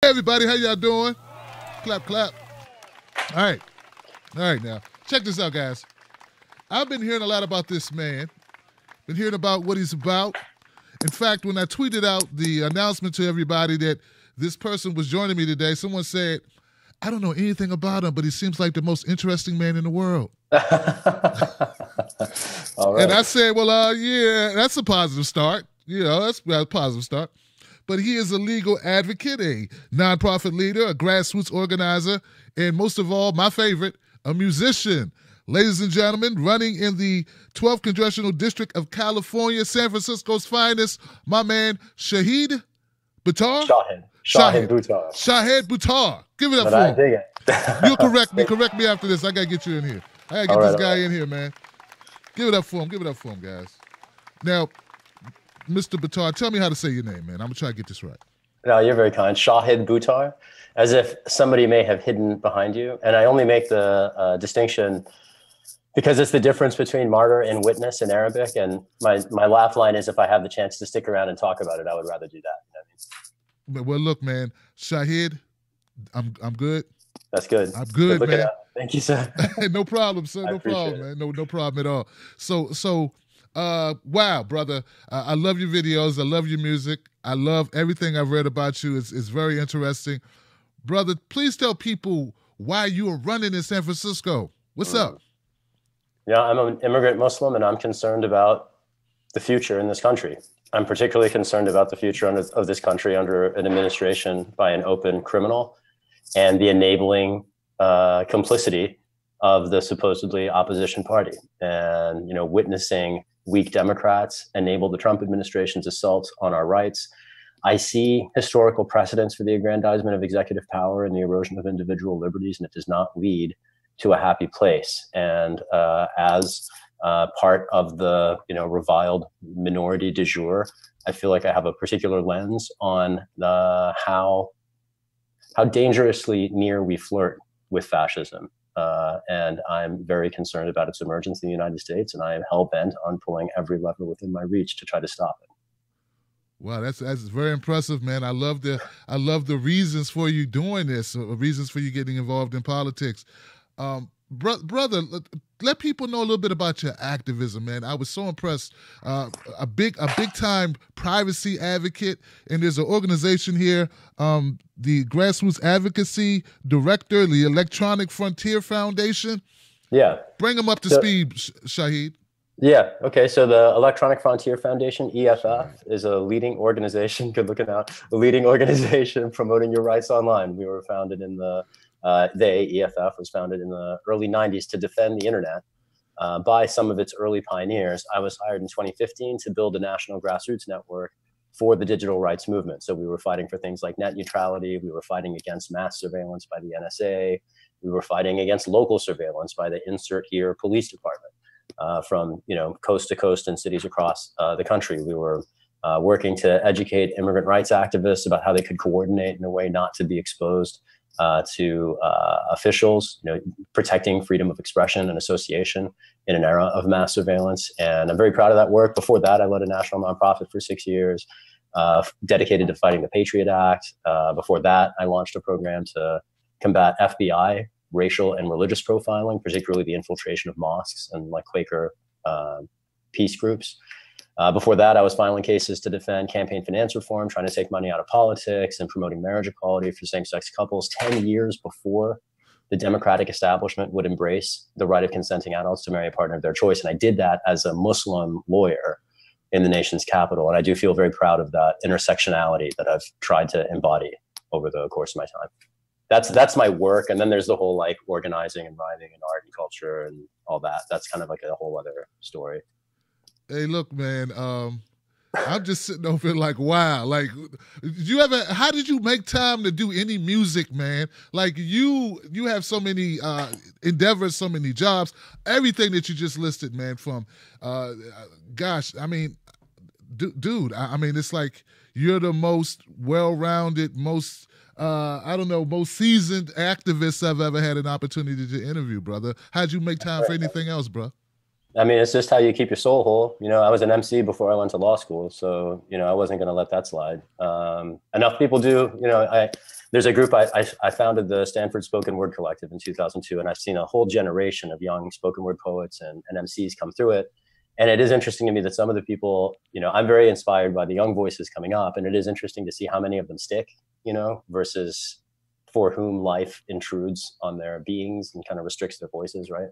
Hey everybody, how y'all doing? Clap, clap. All right. Now, check this out, guys. I've been hearing a lot about this man. Been hearing about what he's about. In fact, when I tweeted out the announcement to everybody that this person was joining me today, someone said, I don't know anything about him, but he seems like the most interesting man in the world. All right. And I said, well, yeah, that's a positive start. You know, that's a positive start. But he is a legal advocate, a nonprofit leader, a grassroots organizer, and most of all, my favorite, a musician. Ladies and gentlemen, running in the 12th Congressional District of California, San Francisco's finest, my man, Shadid Buttar? Shahid Buttar. Shadid Buttar. Give it up But for I him. dig it. You'll correct me after this. I got to get you in here. I got to get this guy in here, man. Give it up for him. Give it up for him, guys. Now, Mr. Buttar, tell me how to say your name, man. I'm going to try to get this right. No, you're very kind. Shahid Buttar, as if somebody may have hidden behind you. And I only make the distinction because it's the difference between martyr and witness in Arabic. And my laugh line is, if I have the chance to stick around and talk about it, I would rather do that. You know what I mean? Well, look, man, Shahid, I'm good. That's good. I'm good, man. Thank you, sir. No problem, sir. No problem, man. No problem at all. So, wow, brother. I love your videos. I love your music. I love everything I've read about you. It's very interesting. Brother, please tell people why you are running in San Francisco. What's up? Yeah, I'm an immigrant Muslim, and I'm concerned about the future in this country. I'm particularly concerned about the future of this country under an administration by an open criminal and the enabling complicity of the supposedly opposition party. And, you know, witnessing weak Democrats enable the Trump administration's assault on our rights. I see historical precedents for the aggrandizement of executive power and the erosion of individual liberties, and it does not lead to a happy place. And as part of the reviled minority du jour, I feel like I have a particular lens on how dangerously near we flirt with fascism. And I'm very concerned about its emergence in the United States, and I am hell-bent on pulling every lever within my reach to try to stop it. Wow, that's very impressive, man. I love the reasons for you doing this, reasons for you getting involved in politics. Brother, let people know a little bit about your activism, man. I was so impressed. A big time privacy advocate, and there's an organization here, the Grassroots Advocacy Director, the Electronic Frontier Foundation. Yeah. Bring them up to speed, Shahid. Yeah. Okay. So the Electronic Frontier Foundation, EFF, is a leading organization. Good looking out. A leading organization promoting your rights online. We were founded in EFF was founded in the early 90s to defend the internet by some of its early pioneers. I was hired in 2015 to build a national grassroots network for the digital rights movement. So we were fighting for things like net neutrality. We were fighting against mass surveillance by the NSA. We were fighting against local surveillance by the insert here police department from coast to coast in cities across the country. We were working to educate immigrant rights activists about how they could coordinate in a way not to be exposed to officials, protecting freedom of expression and association in an era of mass surveillance. And I'm very proud of that work. Before that, I led a national nonprofit for 6 years, dedicated to fighting the Patriot Act. Before that, I launched a program to combat FBI, racial and religious profiling, particularly the infiltration of mosques and like Quaker peace groups. Before that, I was filing cases to defend campaign finance reform, trying to take money out of politics and promoting marriage equality for same-sex couples 10 years before the Democratic establishment would embrace the right of consenting adults to marry a partner of their choice. And I did that as a Muslim lawyer in the nation's capital. And I do feel very proud of that intersectionality that I've tried to embody over the course of my time. That's my work. And then there's the whole like organizing and writing and art and culture and all that. That's kind of like a whole other story. Hey, look, man, I'm just sitting over here like, wow. Like, how did you make time to do any music, man? Like, you have so many endeavors, so many jobs, everything that you just listed, man, from, gosh, I mean, dude, I mean, it's like you're the most well-rounded, most seasoned activist I've ever had an opportunity to interview, brother. How'd you make time for anything else, bro? I mean, it's just how you keep your soul whole. I was an MC before I went to law school, so I wasn't going to let that slide. Enough people do. there's a group I founded, the Stanford Spoken Word Collective, in 2002, and I've seen a whole generation of young spoken word poets and MCs come through it. And it is interesting to me that some of the people, I'm very inspired by the young voices coming up, and it is interesting to see how many of them stick, versus for whom life intrudes on their beings and kind of restricts their voices, right?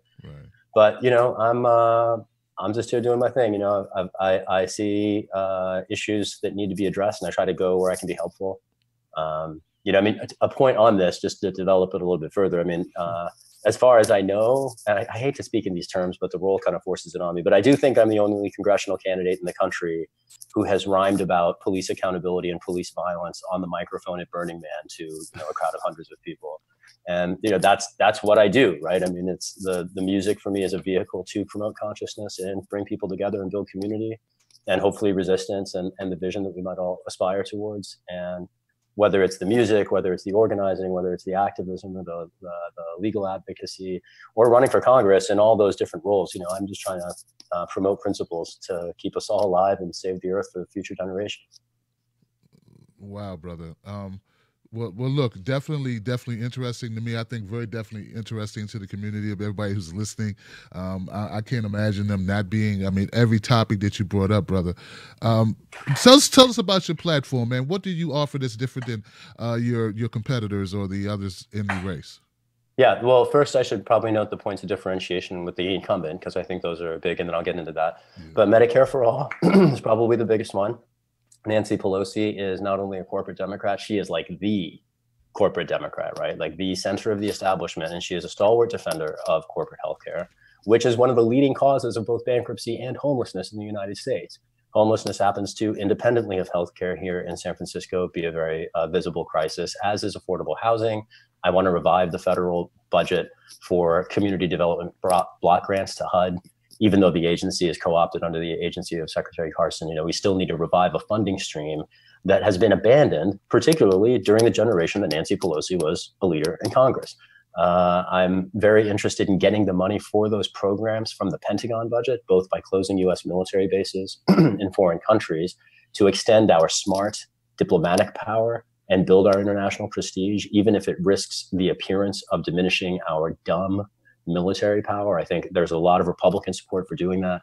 But I'm just here doing my thing. I see issues that need to be addressed, and I try to go where I can be helpful. A point on this, just to develop it a little bit further. As far as I know, and I hate to speak in these terms, but the role kind of forces it on me, but I do think I'm the only congressional candidate in the country who has rhymed about police accountability and police violence on the microphone at Burning Man to a crowd of hundreds of people. And that's what I do, right? It's the music for me is a vehicle to promote consciousness and bring people together and build community, and hopefully resistance and the vision that we might all aspire towards. And whether it's the music, whether it's the organizing, whether it's the activism or the legal advocacy, or running for Congress, and all those different roles, I'm just trying to promote principles to keep us all alive and save the earth for future generations. Wow, brother. Well, look, definitely interesting to me. I think very definitely interesting to the community of everybody who's listening. I can't imagine them not being. Every topic that you brought up, brother. Tell us about your platform, man. What do you offer that's different than your competitors or the others in the race? Yeah, well, first I should probably note the points of differentiation with the incumbent, because I think those are big, and then I'll get into that. Yeah. But Medicare for All is probably the biggest one. Nancy Pelosi is not only a corporate Democrat, she is like the corporate Democrat, right? Like the center of the establishment. And she is a stalwart defender of corporate healthcare, which is one of the leading causes of both bankruptcy and homelessness in the United States. Homelessness happens to, independently of healthcare here in San Francisco, be a very visible crisis, as is affordable housing. I want to revive the federal budget for community development block grants to HUD. Even though the agency is co-opted under the agency of Secretary Carson, we still need to revive a funding stream that has been abandoned, particularly during the generation that Nancy Pelosi was a leader in Congress. I'm very interested in getting the money for those programs from the Pentagon budget, both by closing U.S. military bases in foreign countries to extend our smart diplomatic power and build our international prestige, even if it risks the appearance of diminishing our dumb military power. I think there's a lot of Republican support for doing that,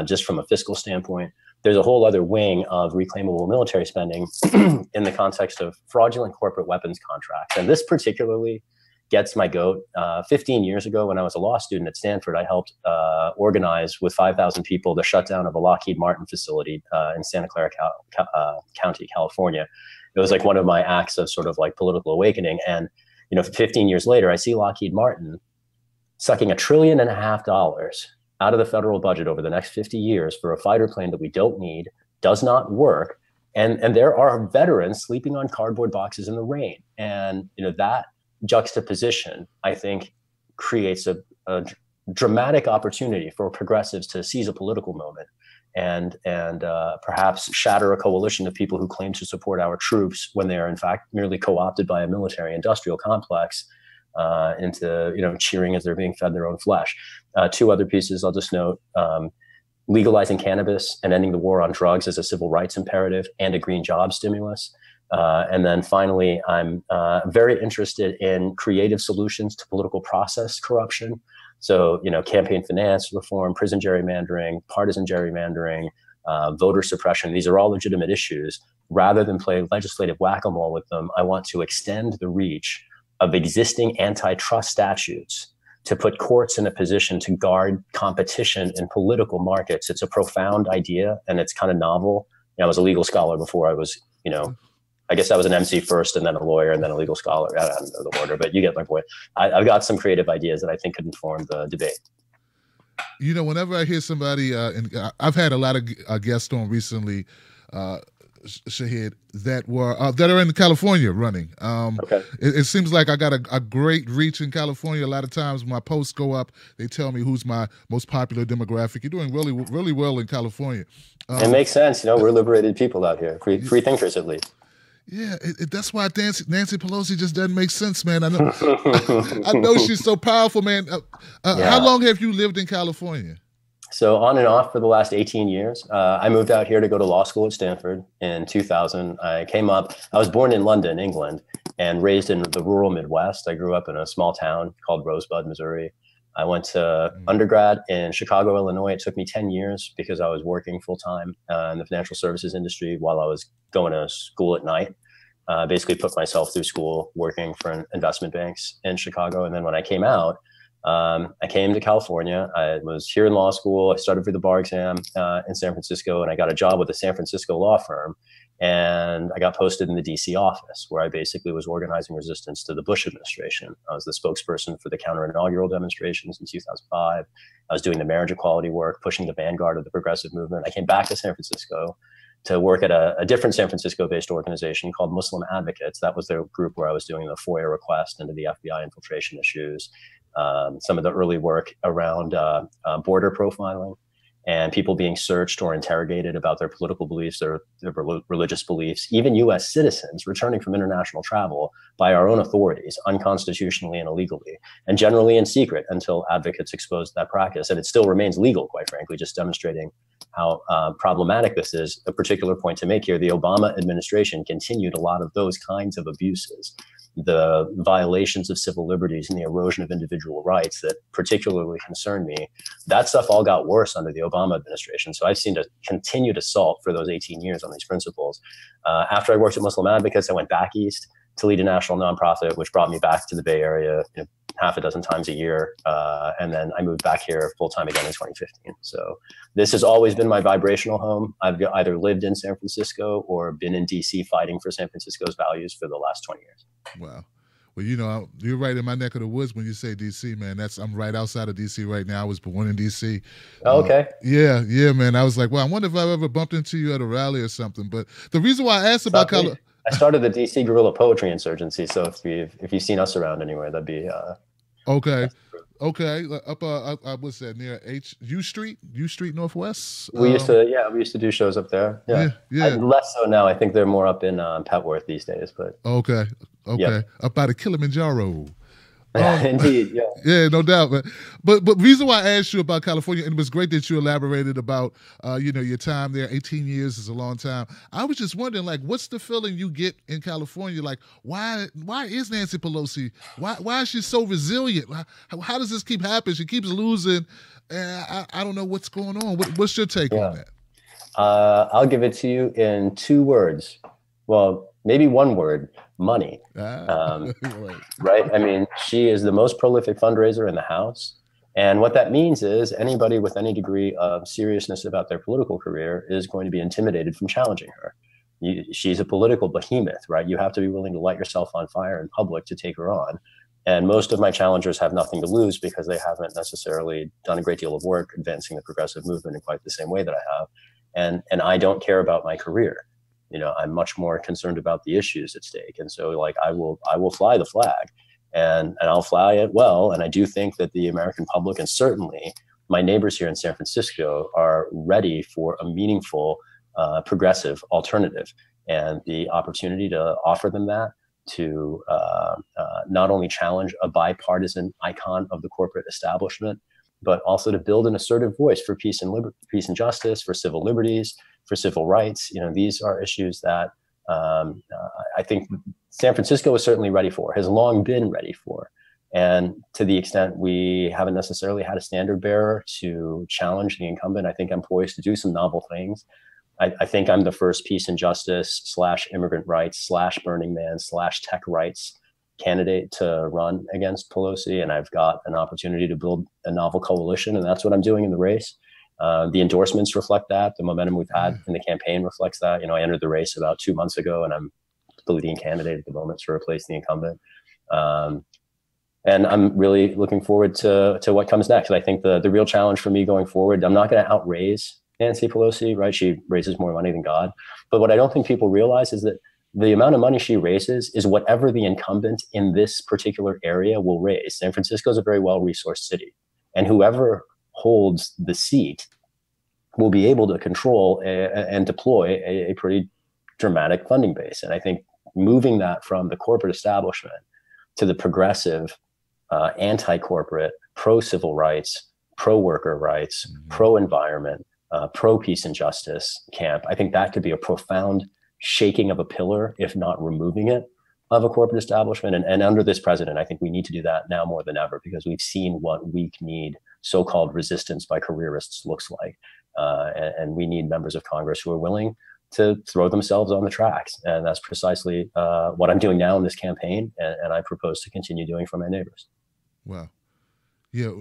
just from a fiscal standpoint. There's a whole other wing of reclaimable military spending in the context of fraudulent corporate weapons contracts. And this particularly gets my goat. 15 years ago, when I was a law student at Stanford, I helped organize with 5,000 people the shutdown of a Lockheed Martin facility in Santa Clara County, California. It was like one of my acts of sort of like political awakening. And 15 years later, I see Lockheed Martin sucking $1.5 trillion out of the federal budget over the next 50 years for a fighter plane that we don't need, does not work. And there are veterans sleeping on cardboard boxes in the rain. And that juxtaposition, I think, creates a dramatic opportunity for progressives to seize a political moment and perhaps shatter a coalition of people who claim to support our troops when they are in fact merely co-opted by a military industrial complex into cheering as they're being fed their own flesh. Two other pieces I'll just note: legalizing cannabis and ending the war on drugs as a civil rights imperative and a green job stimulus. And then finally, I'm very interested in creative solutions to political process corruption. So campaign finance reform, prison gerrymandering, partisan gerrymandering, voter suppression. These are all legitimate issues. Rather than play legislative whack-a-mole with them, I want to extend the reach of existing antitrust statutes to put courts in a position to guard competition in political markets. It's a profound idea, and it's kind of novel. I was a legal scholar before I was, I guess I was an MC first and then a lawyer and then a legal scholar. I don't know the order, but you get my point. I've got some creative ideas that I think could inform the debate. Whenever I hear somebody, and I've had a lot of guests on recently, Shahid, that are in California running. Okay. It seems like I got a great reach in California. A lot of times my posts go up, they tell me who's my most popular demographic. You're doing really, really well in California. It makes sense. We're liberated people out here, free thinkers at least. Yeah, that's why Nancy Pelosi just doesn't make sense, man. I know, I know she's so powerful, man. How long have you lived in California? So on and off for the last 18 years. I moved out here to go to law school at Stanford in 2000. I was born in London, England, and raised in the rural Midwest. I grew up in a small town called Rosebud, Missouri. I went to undergrad in Chicago, Illinois. It took me 10 years because I was working full-time in the financial services industry while I was going to school at night. Basically put myself through school working for investment banks in Chicago. And then when I came out, I came to California. I was here in law school. I studied for the bar exam in San Francisco, and I got a job with a San Francisco law firm. And I got posted in the DC office, where I basically was organizing resistance to the Bush administration. I was the spokesperson for the counter-inaugural demonstrations in 2005. I was doing the marriage equality work, pushing the vanguard of the progressive movement. I came back to San Francisco to work at a different San Francisco-based organization called Muslim Advocates. That was the group where I was doing the FOIA request into the FBI infiltration issues, some of the early work around border profiling and people being searched or interrogated about their political beliefs, their religious beliefs, even U.S. citizens returning from international travel by our own authorities, unconstitutionally and illegally, and generally in secret until advocates exposed that practice. And it still remains legal, quite frankly, just demonstrating how problematic this is. A particular point to make here, the Obama administration continued a lot of those kinds of abuses, the violations of civil liberties and the erosion of individual rights that particularly concern me. That stuff all got worse under the Obama administration. So I've seen a continued assault for those 18 years on these principles. After I worked at Muslim Advocates, I went back east to lead a national nonprofit, which brought me back to the Bay Area, half a dozen times a year. And then I moved back here full time again in 2015. So this has always been my vibrational home. I've either lived in San Francisco or been in DC fighting for San Francisco's values for the last 20 years. Wow. Well, you're right in my neck of the woods when you say DC, man. I'm right outside of DC right now. I was born in DC. Oh, okay. Yeah, man. I was like, well, I wonder if I've ever bumped into you at a rally or something. But the reason why I asked about California, I started the DC guerrilla poetry insurgency. So if you've seen us around anywhere, that'd be okay. Up what's that, near U Street Northwest? We used to do shows up there. Yeah. Less so now. I think they're more up in Petworth these days. But okay, yep. Up by the Kilimanjaro. Indeed, yeah. Yeah, no doubt, man. But reason why I asked you about California, and it was great that you elaborated about your time there. 18 years is a long time. I was just wondering, like, what's the feeling you get in California? Like, why is Nancy Pelosi? Why is she so resilient? How does this keep happening? She keeps losing. I don't know what's going on. What's your take on that? I'll give it to you in 2 words. Well, maybe 1 word: money. Right? I mean, she is the most prolific fundraiser in the House. And what that means is anybody with any degree of seriousness about their political career is going to be intimidated from challenging her. She's a political behemoth, right? You have to be willing to light yourself on fire in public to take her on. And most of my challengers have nothing to lose because they haven't necessarily done a great deal of work advancing the progressive movement in quite the same way that I have. And I don't care about my career. I'm much more concerned about the issues at stake. And so like, I will fly the flag and I'll fly it well. And I do think that the American public, and certainly my neighbors here in San Francisco, are ready for a meaningful progressive alternative, and the opportunity to offer them that, to not only challenge a bipartisan icon of the corporate establishment, but also to build an assertive voice for peace and justice, for civil liberties, for civil rights. These are issues that I think San Francisco is certainly ready for, has long been ready for. And to the extent we haven't necessarily had a standard bearer to challenge the incumbent, I think I'm poised to do some novel things. I think I'm the first peace and justice / immigrant rights / Burning Man / tech rights candidate to run against Pelosi. And I've got an opportunity to build a novel coalition. And that's what I'm doing in the race. The endorsements reflect that. The momentum we've had in the campaign reflects that. I entered the race about 2 months ago, and I'm the leading candidate at the moment to replace the incumbent. And I'm really looking forward to what comes next. And I think the real challenge for me going forward, I'm not going to outraise Nancy Pelosi, right? She raises more money than God. But what I don't think people realize is that the amount of money she raises is whatever the incumbent in this particular area will raise. San Francisco is a very well-resourced city. And whoever holds the seat will be able to control and deploy a pretty dramatic funding base. And I think moving that from the corporate establishment to the progressive, anti-corporate, pro-civil rights, pro-worker rights, pro-environment, pro-peace and justice camp, I think that could be a profound shaking of a pillar, if not removing it, of a corporate establishment. And under this president, I think we need to do that now more than ever, because we've seen what weak-kneed so-called resistance by careerists looks like. And we need members of Congress who are willing to throw themselves on the tracks. And that's precisely what I'm doing now in this campaign. And I propose to continue doing for my neighbors. Wow. Yeah,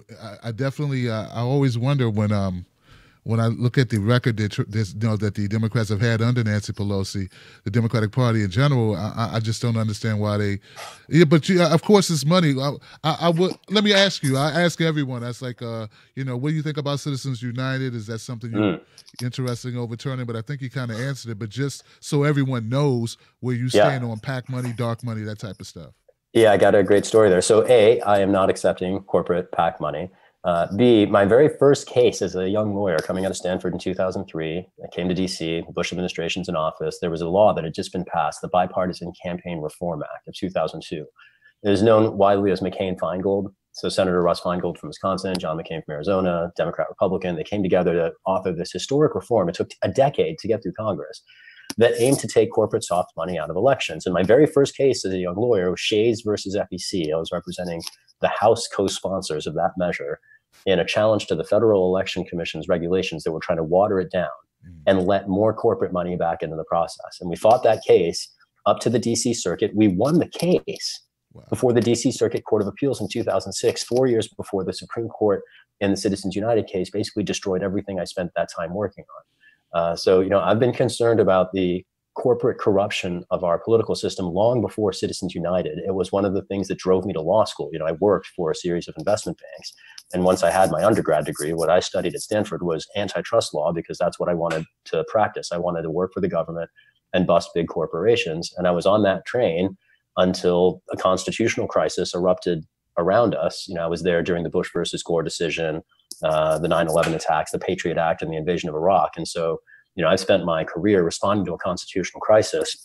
I definitely, I always wonder when I look at the record that that the Democrats have had under Nancy Pelosi, the Democratic Party in general, I just don't understand why they. Yeah, but of course it's money. I would let me ask you. I ask everyone. That's like, what do you think about Citizens United? Is that something you're interested in overturning? But I think you kind of answered it. But just so everyone knows where you stand on PAC money, dark money, that type of stuff. Yeah, I got a great story there. So A, I am not accepting corporate PAC money. B, my very first case as a young lawyer coming out of Stanford in 2003, I came to DC, Bush administration's in office. There was a law that had just been passed, the Bipartisan Campaign Reform Act of 2002. It is known widely as McCain-Feingold. So Senator Russ Feingold from Wisconsin, John McCain from Arizona, Democrat, Republican, they came together to author this historic reform. It took a decade to get through Congress that aimed to take corporate soft money out of elections. And my very first case as a young lawyer was Shahids versus FEC. I was representing the House co-sponsors of that measure in a challenge to the Federal Election Commission's regulations that were trying to water it down and let more corporate money back into the process. And we fought that case up to the DC Circuit. We won the case before the DC Circuit Court of Appeals in 2006, 4 years before the Supreme Court in the Citizens United case basically destroyed everything I spent that time working on. So, I've been concerned about the corporate corruption of our political system long before Citizens United. It was one of the things that drove me to law school. I worked for a series of investment banks. And once I had my undergrad degree, what I studied at Stanford was antitrust law, because that's what I wanted to practice. I wanted to work for the government and bust big corporations. And I was on that train until a constitutional crisis erupted around us. I was there during the Bush versus Gore decision, the 9/11 attacks, the Patriot Act, and the invasion of Iraq. And so, I've spent my career responding to a constitutional crisis.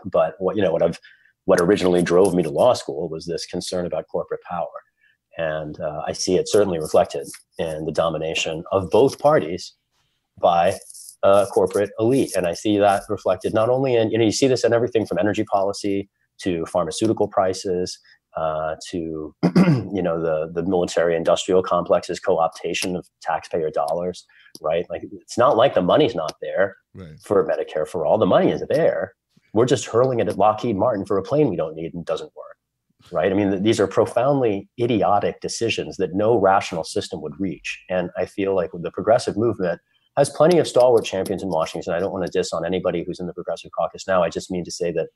But what originally drove me to law school was this concern about corporate power. And I see it certainly reflected in the domination of both parties by corporate elite. And I see that reflected not only in, you see this in everything from energy policy to pharmaceutical prices, to, the military industrial complex's co-optation of taxpayer dollars, right? Like, it's not like the money's not there for Medicare for all. The money is there. We're just hurling it at Lockheed Martin for a plane we don't need and doesn't work, right? I mean, these are profoundly idiotic decisions that no rational system would reach. And I feel like the progressive movement has plenty of stalwart champions in Washington. I don't want to diss on anybody who's in the Progressive Caucus now. I just mean to say that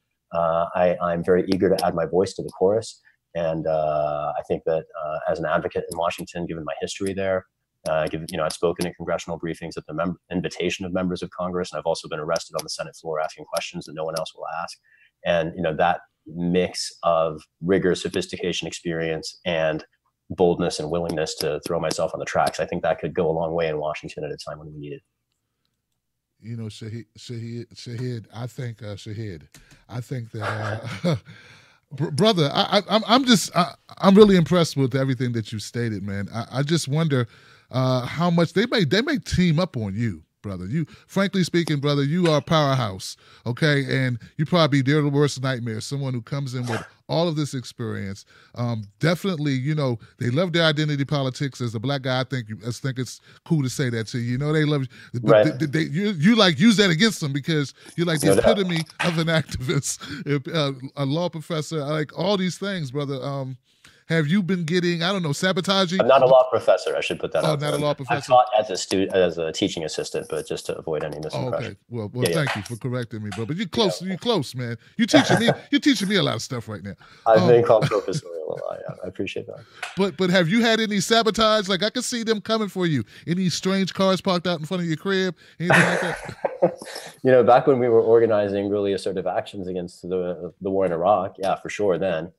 I'm very eager to add my voice to the chorus. And I think that as an advocate in Washington, given my history there, I've spoken in congressional briefings at the invitation of members of Congress, and I've also been arrested on the Senate floor asking questions that no one else will ask. And that mix of rigor, sophistication, experience, and boldness and willingness to throw myself on the tracks, I think that could go a long way in Washington at a time when we need it. Shahid, I think that. Brother, I'm really impressed with everything that you stated, man. I just wonder how much they may team up on you, brother. Frankly speaking, brother, you are a powerhouse, okay? And you probably their worst nightmare. Someone who comes in with all of this experience. Definitely, they love their identity politics. As a black guy, I think it's cool to say that to you. They love you, but you like use that against them because you're like the epitome of an activist, a law professor, like all these things, brother. Have you been getting, sabotaging? I'm not a law professor. I should put that out. Oh, not a law professor. I taught as a teaching assistant, but just to avoid any misimpression. Oh, okay. Well, thank you for correcting me, bro. But you're close. You're close, man. You're teaching me a lot of stuff right now. I've been called professorial a lot. Yeah, I appreciate that. But have you had any sabotage? Like, I can see them coming for you. Any strange cars parked out in front of your crib? Anything like that? Back when we were organizing really assertive actions against the war in Iraq, yeah, for sure then.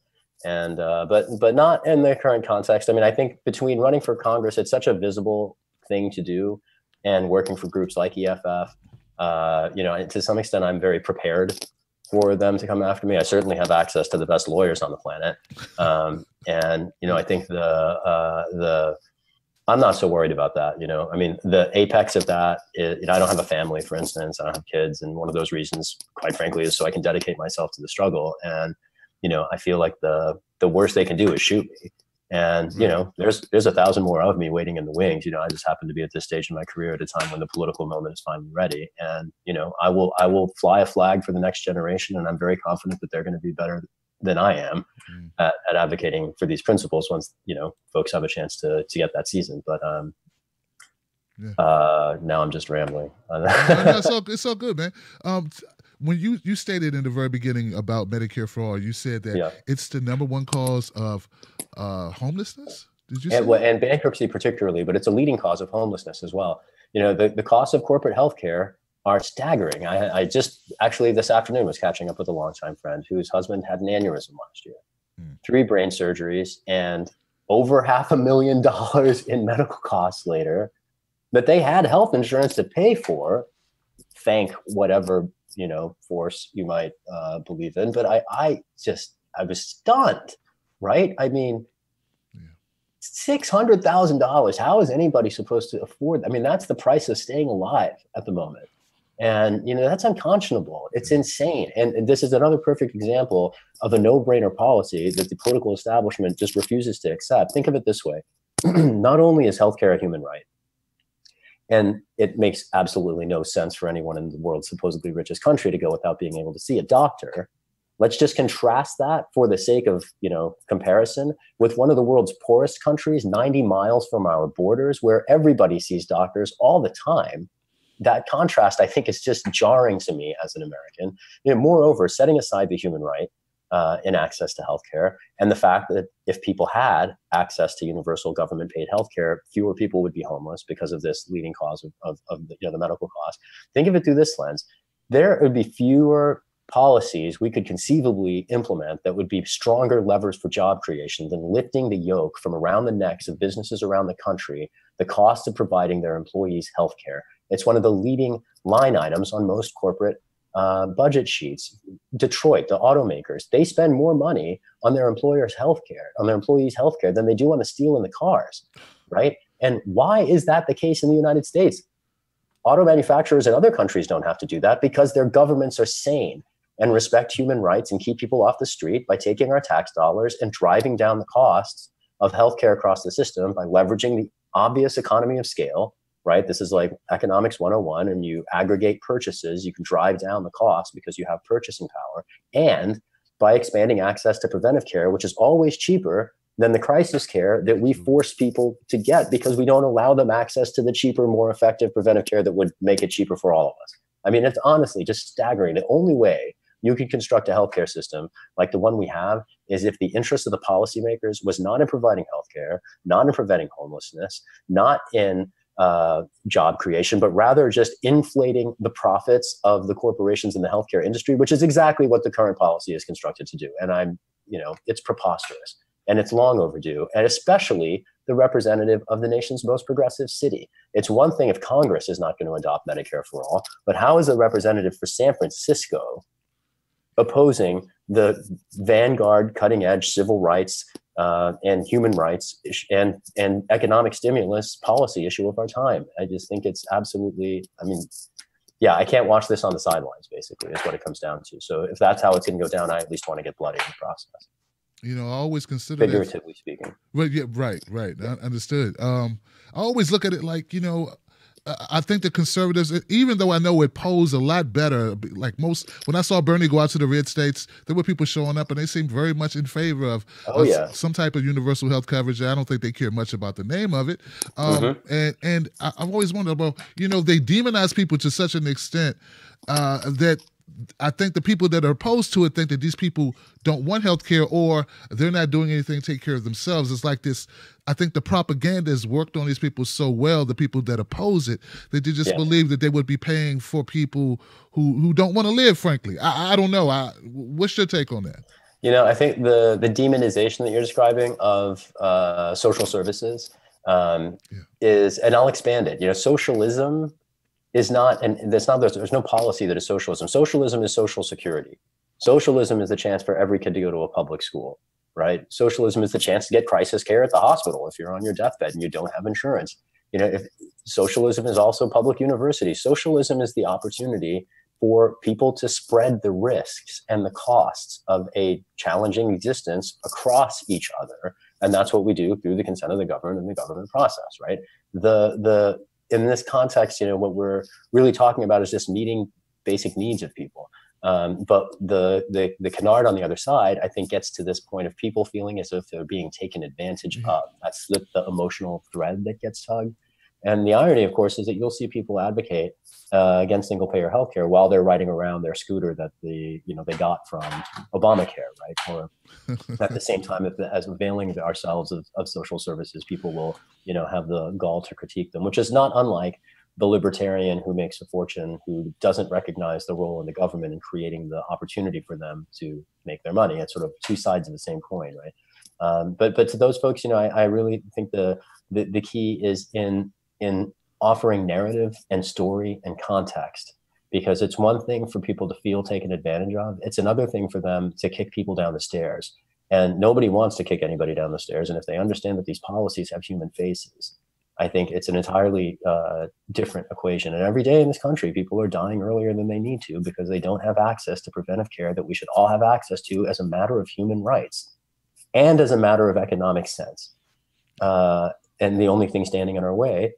And but not in the current context. I mean, I think between running for Congress, it's such a visible thing to do, and working for groups like EFF, to some extent, I'm very prepared for them to come after me. I certainly have access to the best lawyers on the planet. And, you know, I think I'm not so worried about that. You know, I mean, the apex of that is, you know, I don't have a family, for instance, I don't have kids. And one of those reasons, quite frankly, is so I can dedicate myself to the struggle. And, you know, I feel like the worst they can do is shoot me. And, you know, there's 1,000 more of me waiting in the wings. You know, I just happen to be at this stage in my career at a time when the political moment is finally ready. And, you know, I will fly a flag for the next generation. And I'm very confident that they're going to be better than I am at advocating for these principles once, you know, folks have a chance to get that season. But now I'm just rambling. No, it's all good, man. When you stated in the very beginning about Medicare for All, you said that it's the #1 cause of homelessness. Did you say and bankruptcy particularly, but it's a leading cause of homelessness as well. You know, the costs of corporate healthcare are staggering. I just actually this afternoon was catching up with a longtime friend whose husband had an aneurysm last year, 3 brain surgeries, and over $500,000 in medical costs later. But they had health insurance to pay for. Thank whatever, you know, force you might believe in. But I was stunned, right? I mean, $600,000. How is anybody supposed to afford? I mean, that's the price of staying alive at the moment. And, you know, that's unconscionable. It's insane. And this is another perfect example of a no-brainer policy that the political establishment just refuses to accept. Think of it this way. Not only is healthcare a human right, and it makes absolutely no sense for anyone in the world's supposedly richest country to go without being able to see a doctor. Let's just contrast that for the sake of, you know, comparison with one of the world's poorest countries, 90 miles from our borders, where everybody sees doctors all the time. That contrast, I think, is just jarring to me as an American. You know, moreover, setting aside the human right in access to healthcare and the fact that if people had access to universal government-paid healthcare, fewer people would be homeless because of this leading cause of the, you know, the medical cost. Think of it through this lens. There would be fewer policies we could conceivably implement that would be stronger levers for job creation than lifting the yoke from around the necks of businesses around the country, the cost of providing their employees healthcare. It's one of the leading line items on most corporate budget sheets. Detroit, the automakers, they spend more money on their employers' healthcare, on their employees' healthcare than they do on the steel in the cars, right? And why is that the case in the United States? Auto manufacturers in other countries don't have to do that because their governments are sane and respect human rights and keep people off the street by taking our tax dollars and driving down the costs of healthcare across the system by leveraging the obvious economy of scale, right? This is like economics 101, and you aggregate purchases, you can drive down the cost because you have purchasing power. And by expanding access to preventive care, which is always cheaper than the crisis care that we force people to get because we don't allow them access to the cheaper, more effective preventive care that would make it cheaper for all of us. I mean, it's honestly just staggering. The only way you could construct a healthcare system like the one we have is if the interest of the policymakers was not in providing healthcare, not in preventing homelessness, not in job creation, but rather just inflating the profits of the corporations in the healthcare industry, which is exactly what the current policy is constructed to do. And it's preposterous and it's long overdue, and especially the representative of the nation's most progressive city. It's one thing if Congress is not going to adopt Medicare for all, but how is a representative for San Francisco opposing the vanguard, cutting-edge civil rights and human rights and economic stimulus policy issue of our time? I just think it's absolutely, I can't watch this on the sidelines, basically, is what it comes down to. So if that's how it's going to go down, I at least want to get bloody in the process. You know, I always consider figuratively speaking. Well, yeah, right. I understood. I always look at it like, I think the conservatives, even though I know it posed a lot better, like when I saw Bernie go out to the red states, there were people showing up and they seemed very much in favor of some type of universal health coverage. I don't think they care much about the name of it. And I've always wondered about, they demonize people to such an extent that I think the people that are opposed to it think that these people don't want health care or they're not doing anything to take care of themselves. It's like this. I think the propaganda has worked on these people so well, the people that oppose it, that they just believe that they would be paying for people who don't want to live, frankly. I don't know. What's your take on that? I think the demonization that you're describing of social services is, and I'll expand it, socialism is not, and there's no policy that is socialism. Socialism is social security. Socialism is the chance for every kid to go to a public school, right? Socialism is the chance to get crisis care at the hospital if you're on your deathbed and you don't have insurance. If socialism is also public university. Socialism is the opportunity for people to spread the risks and the costs of a challenging existence across each other. And that's what we do through the consent of the government and the government process, right? In this context, what we're really talking about is just meeting basic needs of people. But the canard on the other side, I think, gets to this point of people feeling as if they're being taken advantage of. That's the emotional thread that gets tugged. And the irony, of course, is that you'll see people advocate against single-payer healthcare while they're riding around their scooter that they got from Obamacare, right? Or at the same time, as availing ourselves of social services, people will, have the gall to critique them, which is not unlike the libertarian who makes a fortune, who doesn't recognize the role in the government in creating the opportunity for them to make their money. It's sort of two sides of the same coin, right? But to those folks, I really think the key is in offering narrative and story and context, because it's one thing for people to feel taken advantage of. It's another thing for them to kick people down the stairs. And nobody wants to kick anybody down the stairs. And if they understand that these policies have human faces, I think it's an entirely different equation. And every day in this country, people are dying earlier than they need to because they don't have access to preventive care that we should all have access to as a matter of human rights and as a matter of economic sense. And the only thing standing in our way,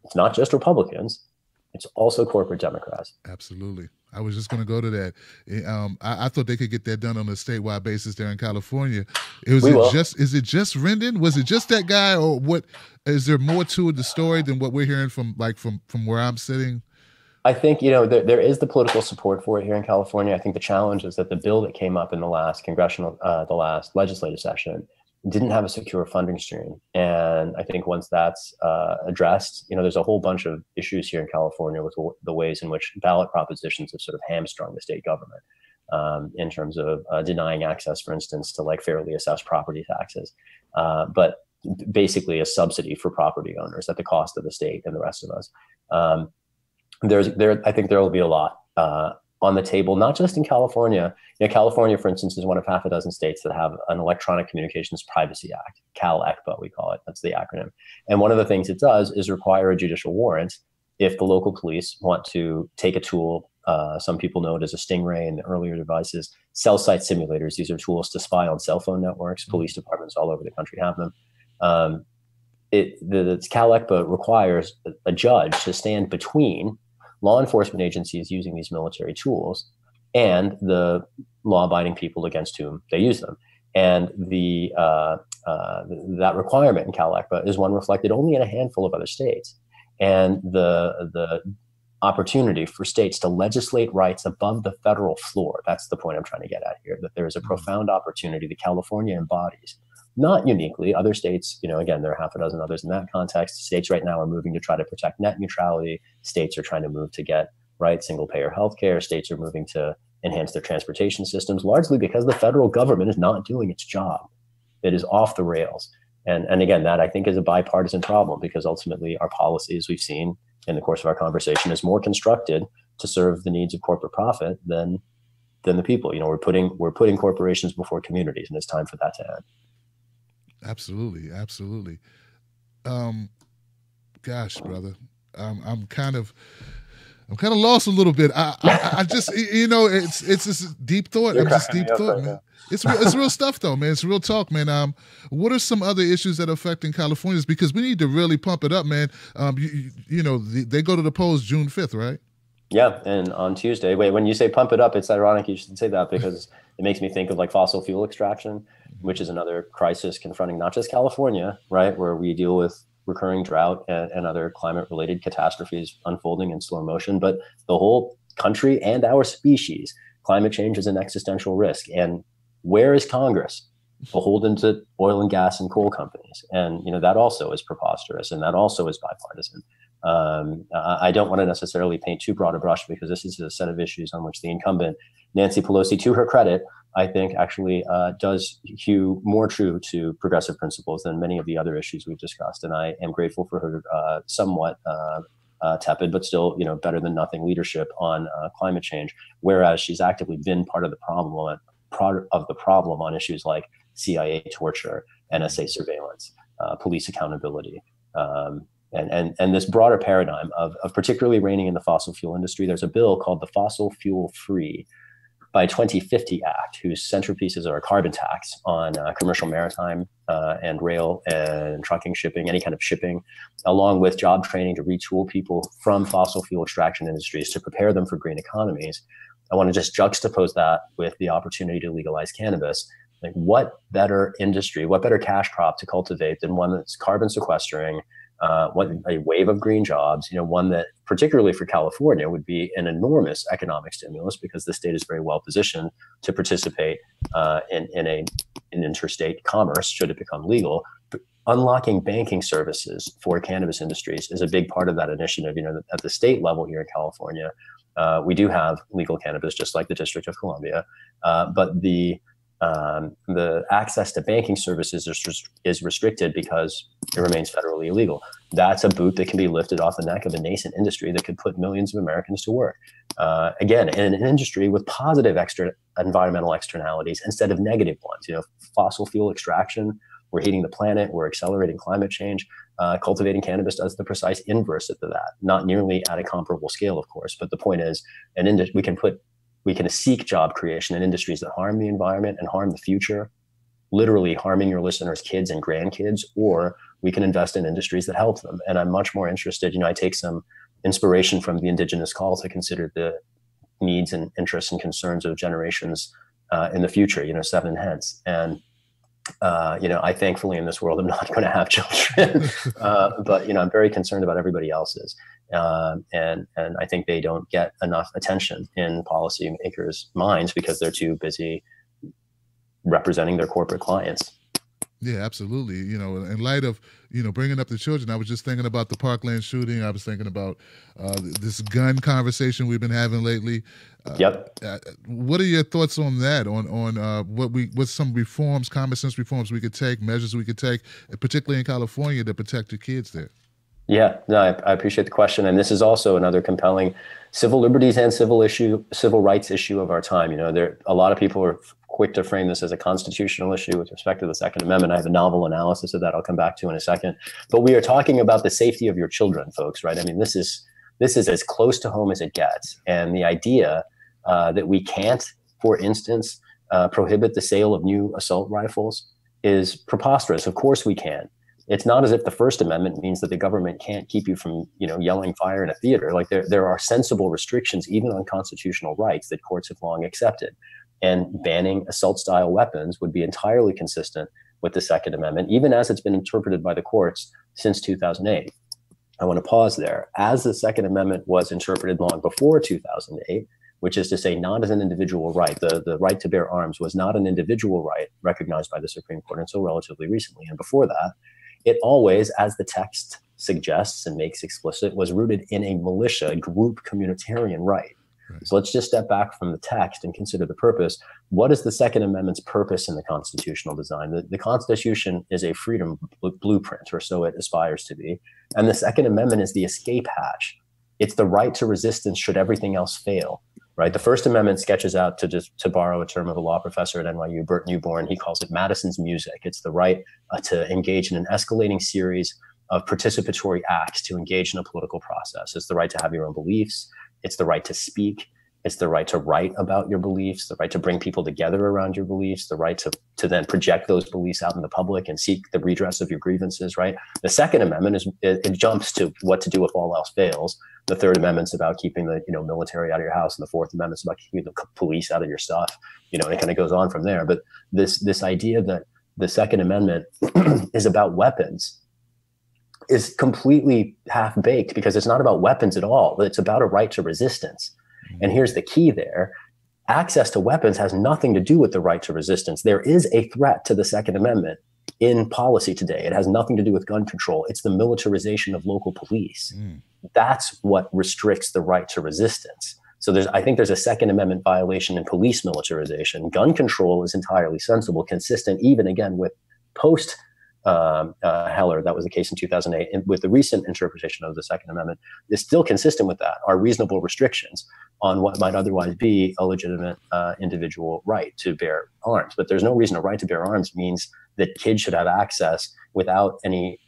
it's not just Republicans, it's also corporate Democrats. Absolutely. I was just going to go to that. I thought they could get that done on a statewide basis there in California. Is it just Rendon? Was it just that guy, or what? Is there more to the story than what we're hearing from where I'm sitting? I think, there is the political support for it here in California. I think the challenge is that the bill that came up in the last the last legislative session didn't have a secure funding stream. And I think once that's addressed, there's a whole bunch of issues here in California with the ways in which ballot propositions have sort of hamstrung the state government in terms of denying access, for instance, to fairly assessed property taxes, but basically a subsidy for property owners at the cost of the state and the rest of us. I think there will be a lot on the table, not just in California. California, for instance, is one of half a dozen states that have an Electronic Communications Privacy Act, CAL-ECPA, we call it. That's the acronym. And one of the things it does is require a judicial warrant if the local police want to take a tool. Some people know it as a Stingray in the earlier devices, cell site simulators. These are tools to spy on cell phone networks. Police departments all over the country have them. The CAL-ECPA requires a judge to stand between law enforcement agencies using these military tools and the law-abiding people against whom they use them. And that requirement in CAL-ECPA is one reflected only in a handful of other states. And the opportunity for states to legislate rights above the federal floor, that's the point I'm trying to get at here, that there is a profound opportunity that California embodies. Not uniquely. Other states, again, there are half a dozen others in that context. States right now are moving to try to protect net neutrality. States are trying to move to get single-payer healthcare. States are moving to enhance their transportation systems, largely because the federal government is not doing its job. It is off the rails. And again, that I think is a bipartisan problem, because ultimately our policy, as we've seen in the course of our conversation, is more constructed to serve the needs of corporate profit than the people. We're putting corporations before communities, and it's time for that to end. Absolutely. Gosh, brother, I'm kind of lost a little bit. I just, it's just deep thought. I'm just deep thought, man. It's real stuff though, man. It's real talk, man. What are some other issues that are affecting Californians? Because we need to really pump it up, man. They go to the polls June 5th, right? Yeah, and on Tuesday. Wait, when you say pump it up, it's ironic you should say that, because it makes me think of fossil fuel extraction, which is another crisis confronting not just California, right, where we deal with recurring drought and other climate-related catastrophes unfolding in slow motion, but the whole country and our species. Climate change is an existential risk. And where is Congress? Beholden to oil and gas and coal companies. And, that also is preposterous, and that also is bipartisan. I don't want to necessarily paint too broad a brush, because this is a set of issues on which the incumbent, Nancy Pelosi, to her credit, I think actually does hew more true to progressive principles than many of the other issues we've discussed. And I am grateful for her somewhat tepid, but still, better than nothing leadership on climate change. Whereas she's actively been part of the problem on issues like CIA torture, NSA surveillance, police accountability, and this broader paradigm of particularly reining in the fossil fuel industry. There's a bill called the Fossil Fuel Free by 2050 Act, whose centerpieces are a carbon tax on commercial maritime and rail and trucking shipping, any kind of shipping, along with job training to retool people from fossil fuel extraction industries to prepare them for green economies. I want to just juxtapose that with the opportunity to legalize cannabis. Like, what better industry, what better cash crop to cultivate than one that's carbon sequestering, a wave of green jobs, one that particularly for California would be an enormous economic stimulus, because the state is very well positioned to participate in interstate commerce should it become legal. But unlocking banking services for cannabis industries is a big part of that initiative. At the state level here in California, we do have legal cannabis, just like the District of Columbia, but the access to banking services is restricted because it remains federally illegal. That's a boot that can be lifted off the neck of a nascent industry that could put millions of Americans to work. Again, in an industry with positive environmental externalities instead of negative ones. Fossil fuel extraction, we're heating the planet, we're accelerating climate change. Cultivating cannabis does the precise inverse of that. Not nearly at a comparable scale, of course, but the point is, we can seek job creation in industries that harm the environment and harm the future, literally harming your listeners' kids and grandkids, or we can invest in industries that help them. And I'm much more interested, I take some inspiration from the indigenous call to consider the needs and interests and concerns of generations in the future, 7 hence. And, I thankfully in this world, I'm not going to have children, but, I'm very concerned about everybody else's. And I think they don't get enough attention in policymakers' minds because they're too busy representing their corporate clients. Yeah, absolutely. In light of, bringing up the children, I was just thinking about the Parkland shooting. I was thinking about this gun conversation we've been having lately. Yep. What are your thoughts on that? On what some reforms, common sense reforms we could take, measures we could take, particularly in California, to protect the kids there? Yeah, no, I appreciate the question. And this is also another compelling civil liberties and civil rights issue of our time. A lot of people are quick to frame this as a constitutional issue with respect to the Second Amendment. I have a novel analysis of that I'll come back to in a second. But we are talking about the safety of your children, folks, right? I mean, this is as close to home as it gets. And the idea that we can't, for instance, prohibit the sale of new assault rifles is preposterous. Of course we can. It's not as if the First Amendment means that the government can't keep you from, yelling fire in a theater. Like there are sensible restrictions even on constitutional rights that courts have long accepted. And banning assault-style weapons would be entirely consistent with the Second Amendment, even as it's been interpreted by the courts since 2008. I want to pause there. As the Second Amendment was interpreted long before 2008, which is to say not as an individual right, the right to bear arms was not an individual right recognized by the Supreme Court until relatively recently. And before that, it always, as the text suggests and makes explicit, was rooted in a militia, group, communitarian right. Right. So let's just step back from the text and consider the purpose. What is the Second Amendment's purpose in the constitutional design? The Constitution is a freedom blueprint, or so it aspires to be. And the Second Amendment is the escape hatch. It's the right to resistance should everything else fail. Right. The First Amendment sketches out, to borrow a term of a law professor at NYU, Burt Newborn, he calls it Madison's music. It's the right to engage in an escalating series of participatory acts to engage in a political process. It's the right to have your own beliefs. It's the right to speak. It's the right to write about your beliefs, the right to bring people together around your beliefs, the right to then project those beliefs out in the public and seek the redress of your grievances, right? The Second Amendment it jumps to what to do if all else fails. The Third Amendment's about keeping the military out of your house, and the Fourth Amendment's about keeping the police out of your stuff, and it kind of goes on from there. But this idea that the Second Amendment is about weapons is completely half-baked, because it's not about weapons at all. It's about a right to resistance. And here's the key there. Access to weapons has nothing to do with the right to resistance. There is a threat to the Second Amendment in policy today. It has nothing to do with gun control. It's the militarization of local police. That's what restricts the right to resistance. So I think there's a Second Amendment violation in police militarization. Gun control is entirely sensible, consistent even, again, with post Heller, that was the case in 2008, and with the recent interpretation of the Second Amendment, is still consistent with that, are reasonable restrictions on what might otherwise be a legitimate individual right to bear arms. But there's no reason a right to bear arms means that kids should have access without any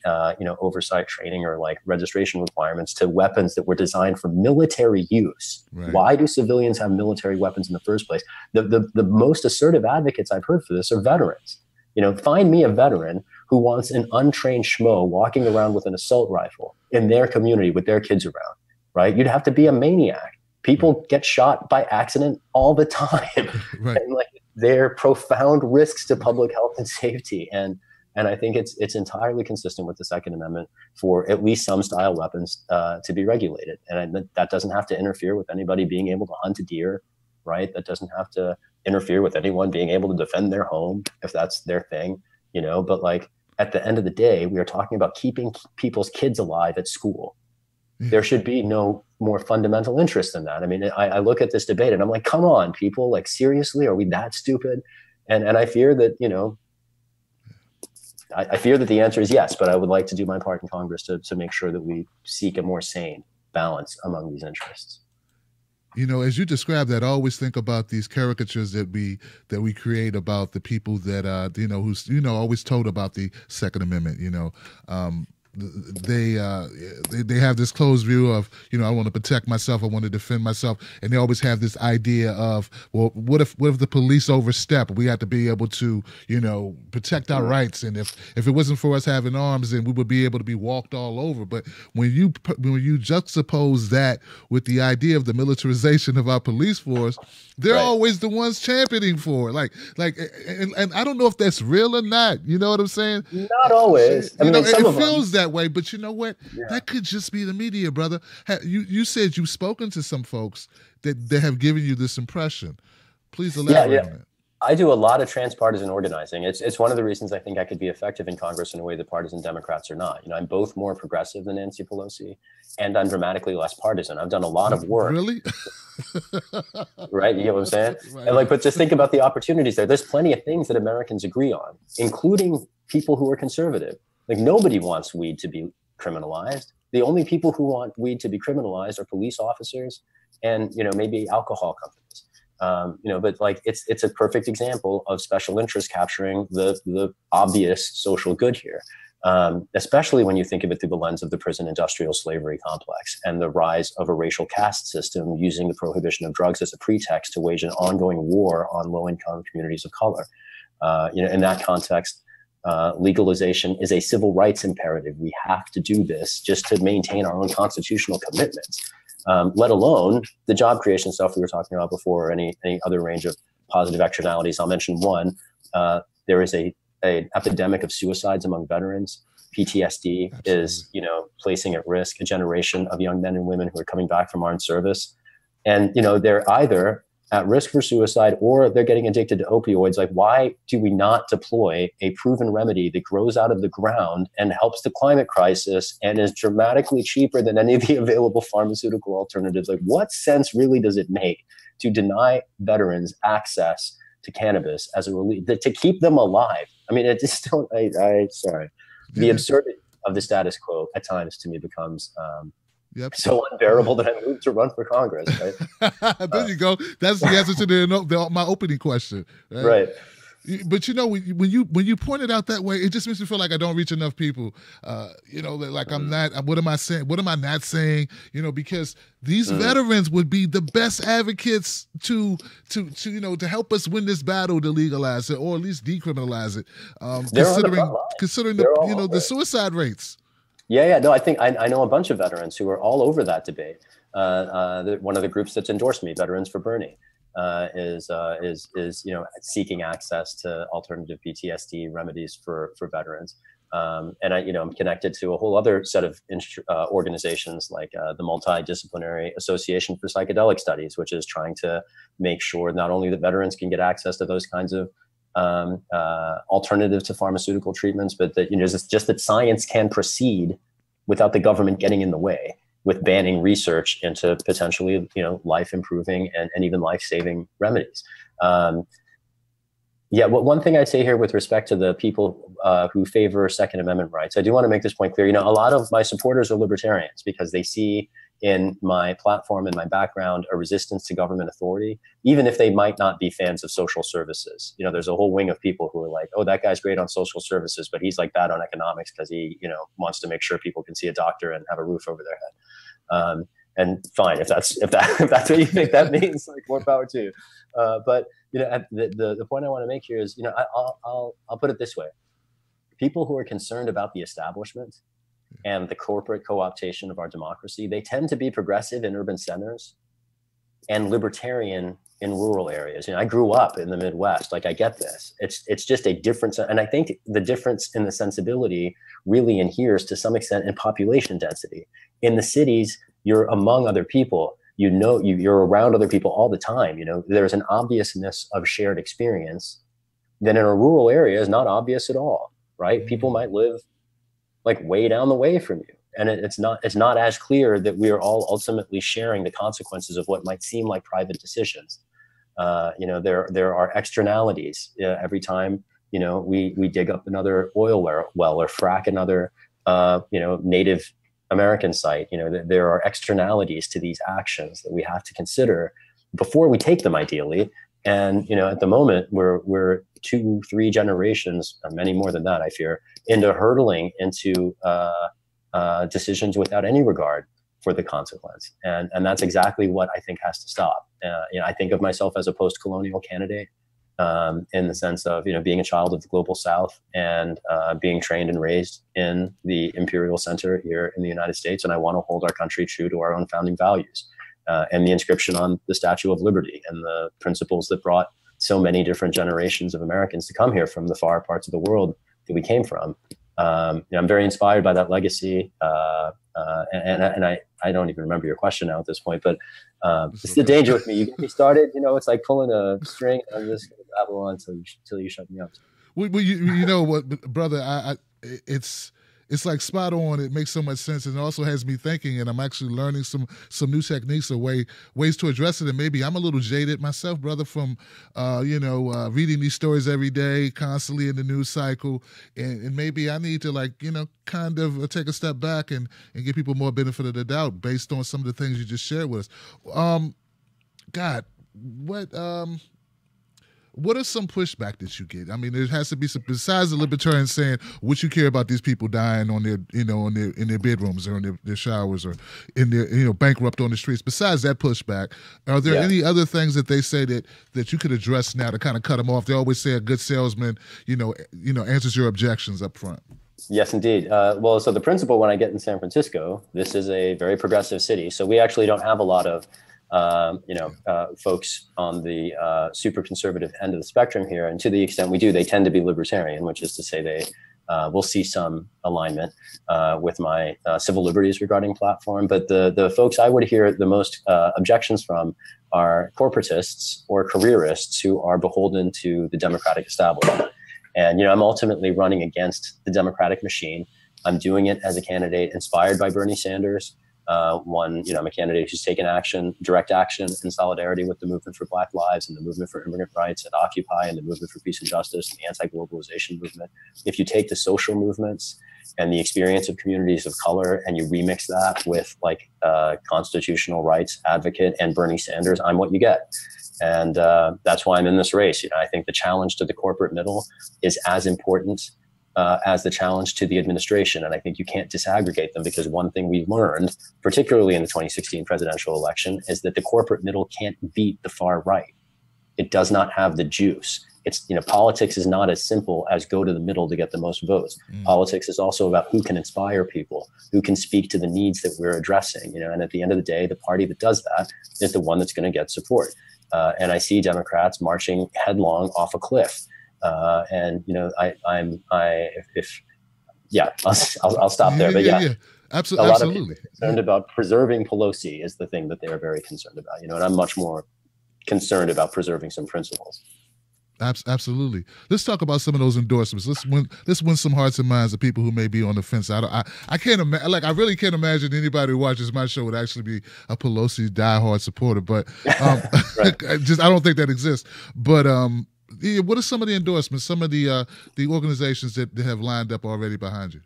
oversight, training, or like registration requirements to weapons that were designed for military use. Right. Why do civilians have military weapons in the first place? The most assertive advocates I've heard for this are veterans. Find me a veteran who wants an untrained schmo walking around with an assault rifle in their community with their kids around, right? You'd have to be a maniac. People get shot by accident all the time. Right. And like, they're profound risks to public health and safety. And I think it's entirely consistent with the Second Amendment for at least some style weapons to be regulated. And that doesn't have to interfere with anybody being able to hunt a deer, right? That doesn't have to interfere with anyone being able to defend their home if that's their thing, but like at the end of the day, we are talking about keeping people's kids alive at school. There should be no more fundamental interest in that. I mean, I look at this debate and I'm like, come on, people, like, seriously, are we that stupid? And I fear that, I fear that the answer is yes, but I would like to do my part in Congress to make sure that we seek a more sane balance among these interests. As you describe that, I always think about these caricatures that we create about the people that who's always told about the Second Amendment. They have this closed view of, I want to protect myself, I want to defend myself, and they always have this idea of, well, what if the police overstep? We have to be able to, protect our rights, and if it wasn't for us having arms, then we would be able to be walked all over. But when you juxtapose that with the idea of the militarization of our police force, they're right. always the ones championing for it. And I don't know if that's real or not. You know what I'm saying? Not always. I mean, it feels that way, but you know what? Yeah. That could just be the media, brother. You said you've spoken to some folks that have given you this impression. Please elaborate on that. I do a lot of transpartisan organizing. It's one of the reasons I think I could be effective in Congress in a way that partisan Democrats are not. I'm both more progressive than Nancy Pelosi, and I'm dramatically less partisan. I've done a lot of work. Really? Right? You get what I'm saying? Right. And but just think about the opportunities there. There's plenty of things that Americans agree on, including people who are conservative. Like, nobody wants weed to be criminalized. The only people who want weed to be criminalized are police officers and, maybe alcohol companies. But like, it's a perfect example of special interest capturing the obvious social good here, especially when you think of it through the lens of the prison industrial slavery complex and the rise of a racial caste system using the prohibition of drugs as a pretext to wage an ongoing war on low-income communities of color. In that context, legalization is a civil rights imperative. We have to do this just to maintain our own constitutional commitments. Let alone the job creation stuff we were talking about before, or any other range of positive externalities. I'll mention one. There is an epidemic of suicides among veterans. PTSD Absolutely. Is, placing at risk a generation of young men and women who are coming back from armed service. And, they're either at risk for suicide or they're getting addicted to opioids. Like, why do we not deploy a proven remedy that grows out of the ground and helps the climate crisis and is dramatically cheaper than any of the available pharmaceutical alternatives? Like, what sense really does it make to deny veterans access to cannabis as a relief, to keep them alive? I mean, it just don't, sorry. The absurdity of the status quo at times to me becomes, so unbearable that I moved to run for Congress. Right? There you go. That's the answer to my opening question. Right. But when you point it out that way, it just makes me feel like I don't reach enough people. Like I'm not. What am I saying? What am I not saying? Because these veterans would be the best advocates to help us win this battle to legalize it or at least decriminalize it. Considering the suicide rates. Yeah. No, I think I know a bunch of veterans who are all over that debate. One of the groups that's endorsed me, Veterans for Bernie, is seeking access to alternative PTSD remedies for veterans. And I'm connected to a whole other set of organizations like the Multidisciplinary Association for Psychedelic Studies, which is trying to make sure not only that veterans can get access to those kinds of alternatives to pharmaceutical treatments, but that just that science can proceed without the government getting in the way with banning research into potentially life improving and even life saving remedies. Yeah, well, one thing I'd say here with respect to the people who favor Second Amendment rights, I do want to make this point clear. A lot of my supporters are libertarians because they see in my platform and my background a resistance to government authority, even if they might not be fans of social services. There's a whole wing of people who are like, oh, that guy's great on social services, but he's like bad on economics because he, wants to make sure people can see a doctor and have a roof over their head. And fine, if that's what you think that means, like, more power to you. But the point I want to make here is, I'll put it this way: people who are concerned about the establishment and the corporate co-optation of our democracy, they tend to be progressive in urban centers and libertarian in rural areas. I grew up in the Midwest. Like, I get this. It's just a difference. And I think the difference in the sensibility really inheres to some extent in population density. In the cities, you're among other people. You're around other people all the time. There's an obviousness of shared experience that in a rural area is not obvious at all, right? People might live like way down the way from you, and it's not as clear that we are all ultimately sharing the consequences of what might seem like private decisions. There are externalities every time we dig up another oil well or frack another Native American site. There are externalities to these actions that we have to consider before we take them, ideally. And at the moment we're 2-3 generations, or many more than that, I fear, into hurtling into decisions without any regard for the consequence. And that's exactly what I think has to stop. I think of myself as a post-colonial candidate, in the sense of being a child of the global South and being trained and raised in the imperial center here in the United States. And I want to hold our country true to our own founding values. And the inscription on the Statue of Liberty and the principles that brought so many different generations of Americans to come here from the far parts of the world that we came from. I'm very inspired by that legacy. And I don't even remember your question now at this point, but it's the danger with me. You get me started, it's like pulling a string, and I'm just going to babble on until you shut me up. Well, you know what, brother, it's like spot on. It makes so much sense, and it also has me thinking, and I'm actually learning some new techniques or ways to address it. And maybe I'm a little jaded myself, brother, from reading these stories every day, constantly in the news cycle, and maybe I need to kind of take a step back and give people more benefit of the doubt based on some of the things you just shared with us. God, what is some pushback that you get? I mean, there has to be some, besides the libertarians saying what you care about these people dying on their, in their bedrooms or in their showers or in their, bankrupt on the streets. Besides that pushback, are there any other things that they say that you could address now to kind of cut them off? They always say a good salesman, answers your objections up front. Yes, indeed. So the principle, when I get in San Francisco, this is a very progressive city. So we actually don't have a lot of folks on the super conservative end of the spectrum here. And to the extent we do, they tend to be libertarian, which is to say they will see some alignment with my civil liberties regarding platform. But the folks I would hear the most objections from are corporatists or careerists who are beholden to the Democratic establishment. And, I'm ultimately running against the Democratic machine. I'm doing it as a candidate inspired by Bernie Sanders. I'm a candidate who's taken direct action in solidarity with the movement for Black Lives and the movement for immigrant rights at Occupy and the movement for peace and justice and the anti-globalization movement. If you take the social movements and the experience of communities of color and you remix that with constitutional rights advocate and Bernie Sanders, I'm what you get. And that's why I'm in this race. I think the challenge to the corporate middle is as important as the challenge to the administration. And I think you can't disaggregate them, because one thing we learned, particularly in the 2016 presidential election, is that the corporate middle can't beat the far right. It does not have the juice. It's, politics is not as simple as go to the middle to get the most votes. Politics is also about who can inspire people, who can speak to the needs that we're addressing, and at the end of the day, the party that does that is the one that's going to get support. And I see Democrats marching headlong off a cliff. I'll stop there. But Absolutely. A lot of people are concerned about preserving Pelosi is the thing that they are very concerned about, and I'm much more concerned about preserving some principles. Absolutely. Let's talk about some of those endorsements. Let's win some hearts and minds of people who may be on the fence. I can't imagine. I really can't imagine anybody who watches my show would actually be a Pelosi diehard supporter. But I don't think that exists. But What are some of the endorsements, some of the organizations that have lined up already behind you?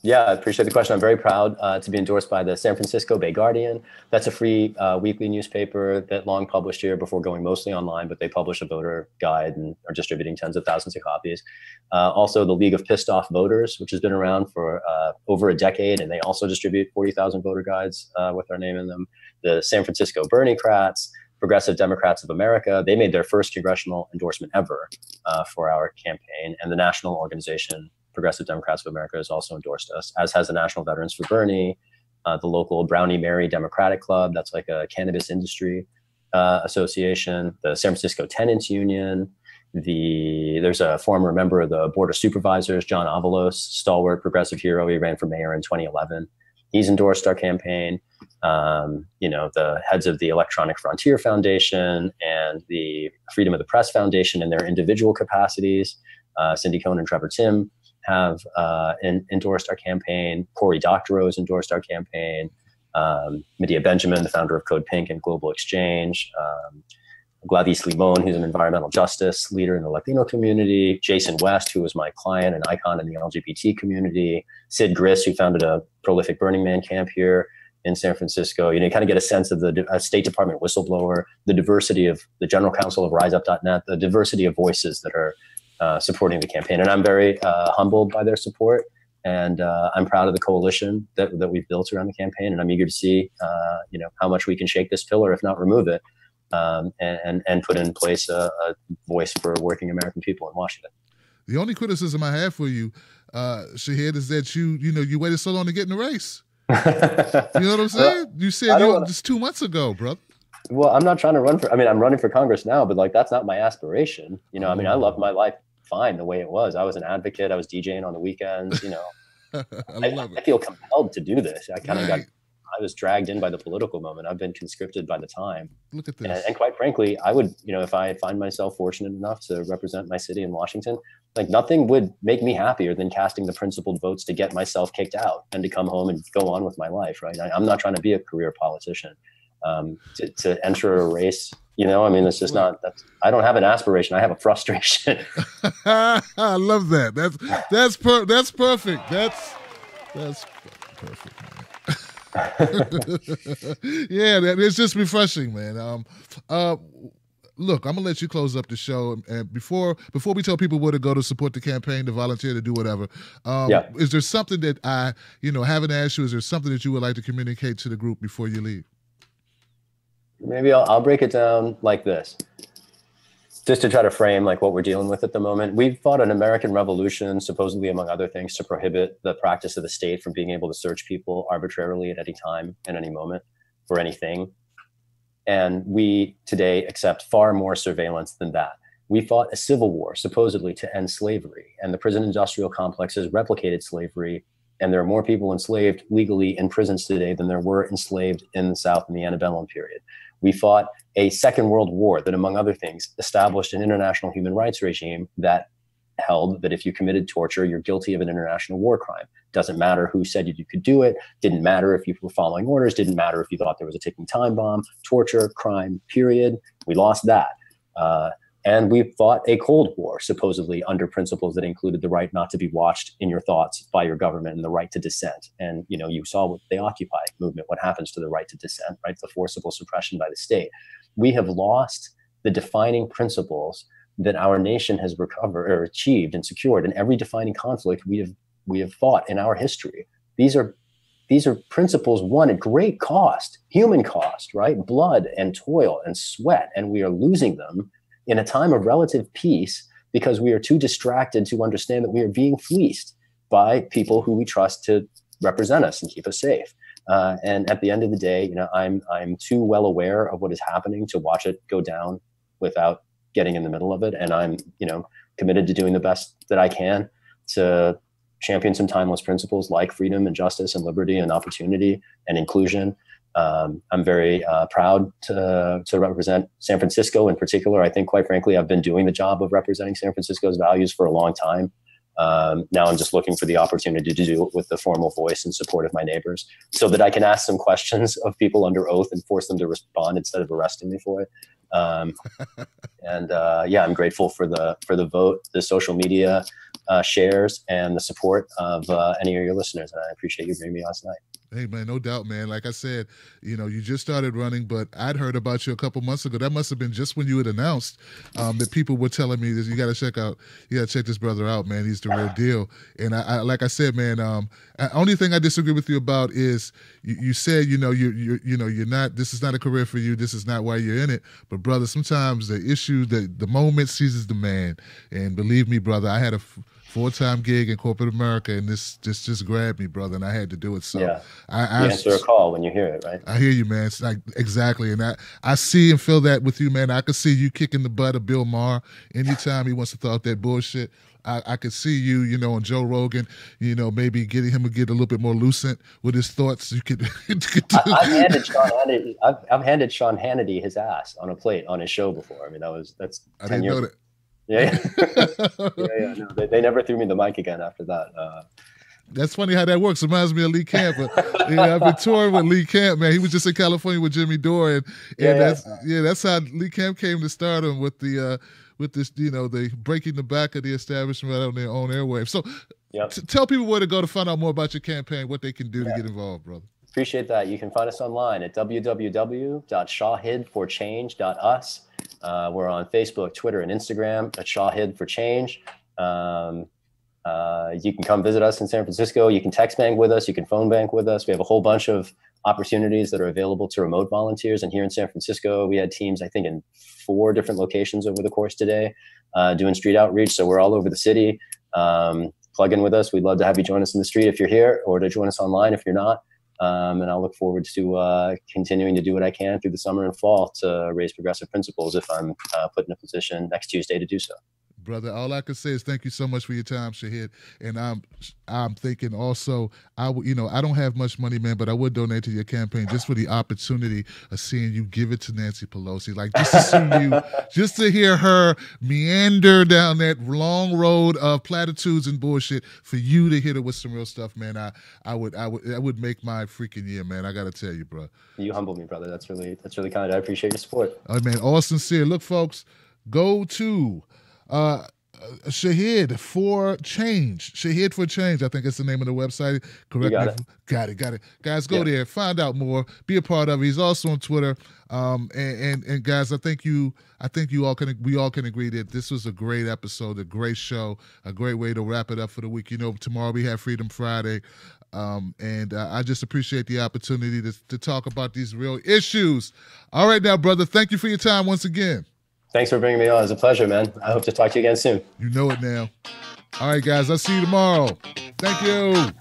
Yeah, I appreciate the question. I'm very proud to be endorsed by the San Francisco Bay Guardian. That's a free weekly newspaper that long published here before going mostly online, but they publish a voter guide and are distributing tens of thousands of copies. Also, the League of Pissed Off Voters, which has been around for over a decade, and they also distribute 40,000 voter guides with our name in them. The San Francisco Bernie-crats, Progressive Democrats of America, they made their first congressional endorsement ever for our campaign, and the national organization Progressive Democrats of America has also endorsed us, as has the National Veterans for Bernie, the local Brownie Mary Democratic Club, that's like a cannabis industry association, the San Francisco Tenants Union. There's a former member of the Board of Supervisors, John Avalos, stalwart progressive hero. He ran for mayor in 2011. He's endorsed our campaign. The heads of the Electronic Frontier Foundation and the Freedom of the Press Foundation in their individual capacities, Cindy Cohn and Trevor Tim, have endorsed our campaign. Cory Doctorow has endorsed our campaign. Medea Benjamin, the founder of Code Pink and Global Exchange. Gladys Limon, who's an environmental justice leader in the Latino community. Jason West, who was my client and icon in the LGBT community. Sid Griss, who founded a prolific Burning Man camp here in San Francisco. You kind of get a sense of the State Department whistleblower, the diversity of the General Counsel of RiseUp.net, the diversity of voices that are supporting the campaign. And I'm very humbled by their support. And I'm proud of the coalition that we've built around the campaign. And I'm eager to see, how much we can shake this pillar, if not remove it, and put in place a voice for working American people in Washington. The only criticism I have for you, Shahid, is that you waited so long to get in the race. You know what I'm saying? You said just 2 months ago, brother. Well, I'm not trying to I'm running for Congress now, but that's not my aspiration. I loved my life fine the way it was. I was an advocate. I was DJing on the weekends, I feel compelled to do this. I was dragged in by the political moment. I've been conscripted by the time. Look at this. And quite frankly, I would, if I find myself fortunate enough to represent my city in Washington, nothing would make me happier than casting the principled votes to get myself kicked out and to come home and go on with my life, right? I'm not trying to be a career politician. To enter a race, it's just not. I don't have an aspiration. I have a frustration. I love that. That's perfect. That's perfect, man. Yeah, it's just refreshing, man. Look, I'm gonna let you close up the show, and before we tell people where to go to support the campaign, to volunteer, to do whatever, is there something that I, haven't asked you? Is there something that you would like to communicate to the group before you leave? Maybe I'll break it down like this, just to try to frame what we're dealing with at the moment. We've fought an American revolution, supposedly among other things, to prohibit the practice of the state from being able to search people arbitrarily at any time, at any moment, for anything. And we today accept far more surveillance than that. We fought a civil war, supposedly to end slavery, and the prison industrial complex has replicated slavery. And there are more people enslaved legally in prisons today than there were enslaved in the South in the antebellum period. We fought a Second World War that, among other things, established an international human rights regime that held that if you committed torture, you're guilty of an international war crime. Doesn't matter who said you could do it. Didn't matter if you were following orders. Didn't matter if you thought there was a ticking time bomb. Torture, crime, period. We lost that. And we fought a Cold War, supposedly under principles that included the right not to be watched in your thoughts by your government and the right to dissent. And, you saw with the Occupy movement, what happens to the right to dissent, right? The forcible suppression by the state. We have lost the defining principles that our nation has recovered or achieved and secured in every defining conflict we have fought in our history. These are principles won at great cost, human cost, right? Blood and toil and sweat, and we are losing them in a time of relative peace because we are too distracted to understand that we are being fleeced by people who we trust to represent us and keep us safe. And at the end of the day, I'm too well aware of what is happening to watch it go down without getting in the middle of it. And I'm, committed to doing the best that I can to champion some timeless principles like freedom and justice and liberty and opportunity and inclusion. I'm very proud to represent San Francisco in particular. I think, quite frankly, I've been doing the job of representing San Francisco's values for a long time. Now I'm just looking for the opportunity to do it with the formal voice and support of my neighbors so that I can ask some questions of people under oath and force them to respond instead of arresting me for it. And yeah, I'm grateful for the vote, the social media shares, and the support of any of your listeners. And I appreciate you bringing me on tonight. Hey, man, no doubt, man. Like I said, you know, you just started running, but I'd heard about you a couple months ago. That must have been just when you had announced that people were telling me that you got to check this brother out, man. He's the real deal. And I like I said, man, only thing I disagree with you about is you said, you're not, this is not a career for you. This is not why you're in it. But brother, sometimes the issue, the moment seizes the man. And believe me, brother, I had a full-time gig in corporate America, and this just grabbed me, brother, and I had to do it. So yeah. I answer a call when you hear it, right? I hear you, man. It's like exactly, and I see and feel that with you, man. I could see you kicking the butt of Bill Maher anytime he wants to throw out that bullshit. I could see you, on Joe Rogan, maybe getting him to get a little bit more lucid with his thoughts. You could. I've handed Sean Hannity his ass on a plate on his show before. I mean, that's 10 I didn't years know that. Yeah. No, they never threw me the mic again after that. That's funny how that works. It reminds me of Lee Camp. I've been touring with Lee Camp, man. He was just in California with Jimmy Dore, and that's how Lee Camp came to stardom with the with this, the breaking the back of the establishment on their own airwaves. So, tell people where to go to find out more about your campaign, what they can do to get involved, brother. Appreciate that. You can find us online at www.shahidforchange.us. We're on Facebook, Twitter, and Instagram at Shahid for Change. You can come visit us in San Francisco. You can text bank with us. You can phone bank with us. We have a whole bunch of opportunities that are available to remote volunteers. And here in San Francisco, we had teams, I think, in 4 different locations over the course today doing street outreach. So we're all over the city. Plug in with us. We'd love to have you join us in the street if you're here, or to join us online if you're not. And I'll look forward to continuing to do what I can through the summer and fall to raise progressive principles if I'm put in a position next Tuesday to do so. Brother, all I can say is thank you so much for your time, Shahid. And I'm thinking also, I don't have much money, man, but I would donate to your campaign just for the opportunity of seeing you give it to Nancy Pelosi. Like, just to see you, just to hear her meander down that long road of platitudes and bullshit, for you to hit her with some real stuff, man. That would make my freaking year, man. I got to tell you, bro. You humble me, brother. That's really kind. I appreciate your support. All right, man. All sincere. Look, folks, go to Shahid for Change. Shahid for Change, I think it's the name of the website. Correct me. Got it. Guys, go there, find out more, be a part of it. He's also on Twitter. And guys, I think we all can agree that this was a great episode, a great show, a great way to wrap it up for the week. Tomorrow we have Freedom Friday. And I just appreciate the opportunity to talk about these real issues. All right now, brother, thank you for your time once again. Thanks for bringing me on. It's a pleasure, man. I hope to talk to you again soon. You know it now. All right, guys. I'll see you tomorrow. Thank you.